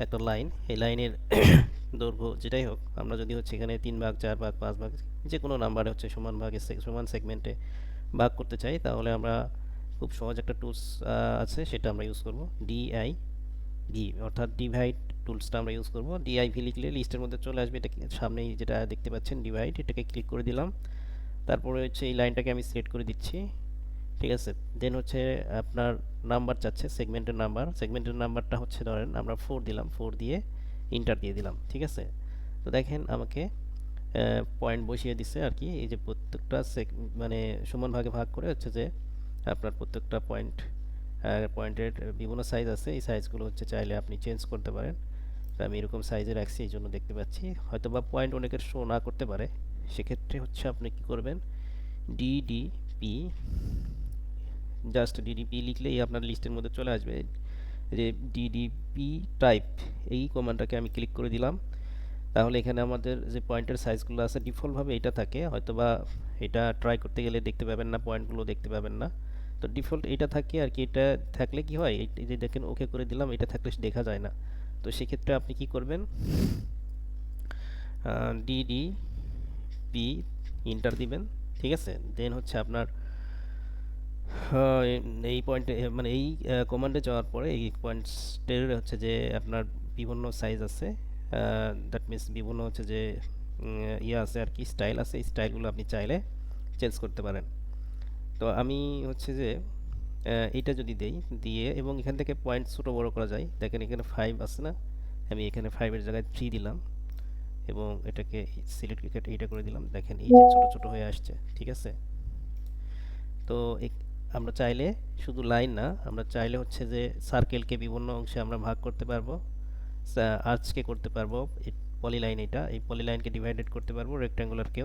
একটা লাইন, এই লাইনের দৈর্ঘ্য যেটাই হোক, আমরা যদি হচ্ছে এখানে 3 ভাগ, 4 ভাগ, 5 ভাগ, যে কোনো নাম্বারে হচ্ছে সমান ভাগে সমান সেগমেন্টে ভাগ করতে চাই, তাহলে আমরা খুব সহজ একটা টুলস আছে, সেটা আমরা ইউজ করব। ডিআইভি অর্থাৎ ডিভাইড টুলসটা আমরা ইউজ করব। ডিআইভি লিখলে লিস্টের মধ্যে চলে আসবে। এটা সামনেই যেটা দেখতে পাচ্ছেন ডিভাইড, এটাকে ক্লিক করে দিলাম। তারপরে হচ্ছে এই লাইনটাকে আমি সিলেক্ট করে দিচ্ছি। ঠিক আছে, দেন হচ্ছে আপনার নাম্বার চাচ্ছে, সেগমেন্টের নাম্বারটা হচ্ছে ধরেন আমরা 4 দিলাম, 4 দিয়ে ইন্টার দিয়ে দিলাম। ঠিক আছে, তো দেখেন আমাকে পয়েন্ট বসিয়ে দিছে আর কি। এই যে প্রত্যেকটা মানে সমান ভাগে ভাগ করে হচ্ছে যে আপনার প্রত্যেকটা পয়েন্টের বিভিন্ন সাইজ আছে, এই সাইজগুলো হচ্ছে চাইলে আপনি চেঞ্জ করতে পারেন। তো আমি এরকম সাইজে রাখছি, এই জন্য দেখতে পাচ্ছি। হয়তো বা পয়েন্ট অনেকের শো না করতে পারে, সেক্ষেত্রে হচ্ছে আপনি কি করবেন, ডিডিপি, জাস্ট ডিডিপি লিখলেই আপনার লিস্টের মধ্যে চলে আসবে। যে ডিডিপি টাইপ, এই কমান্ডটাকে আমি ক্লিক করে দিলাম। তাহলে এখানে আমাদের যে পয়েন্টের সাইজগুলো আছে ডিফল্টভাবে এটা থাকে, হয়তোবা এটা ট্রাই করতে গেলে দেখতে পাবেন না, পয়েন্টগুলো দেখতে পাবেন না। তো ডিফল্ট এটা থাকে আর কি। এটা থাকলে কি হয়, এই যে দেখেন ওকে করে দিলাম, এটা থাকলে দেখা যায় না। তো সেক্ষেত্রে আপনি কি করবেন, ডিডিপি ইন্টার দিবেন। ঠিক আছে, দেন হচ্ছে আপনার এই পয়েন্টে মানে এই কমান্ডে যাওয়ার পরে এই পয়েন্টসটের হচ্ছে যে আপনার বিভিন্ন সাইজ আছে, দ্যাট মিন্স বিভিন্ন হচ্ছে যে ইয়ে আছে আর কি, স্টাইল আছে। এই স্টাইলগুলো আপনি চাইলে চেঞ্জ করতে পারেন। তো আমি হচ্ছে যে এইটা যদি দেই, দিয়ে এবং এখান থেকে পয়েন্ট ছোটো বড়ো করা যায়। দেখেন এখানে 5 আছে না, আমি এখানে 5-এর জায়গায় 3 দিলাম এবং এটাকে সিলেক্ট এইটা করে দিলাম। দেখেন এই যে ছোট ছোট হয়ে আসছে। ঠিক আছে, তো আমরা চাইলে শুধু লাইন না, আমরা চাইলে হচ্ছে যে সার্কেলকে বিভিন্ন অংশে আমরা ভাগ করতে পারবো, আর্চকে করতে পারবো, পলিলাইন, এটা এই পলিলাইনকে ডিভাইডেড করতে পারবো, রেক্ট্যাঙ্গুলারকেও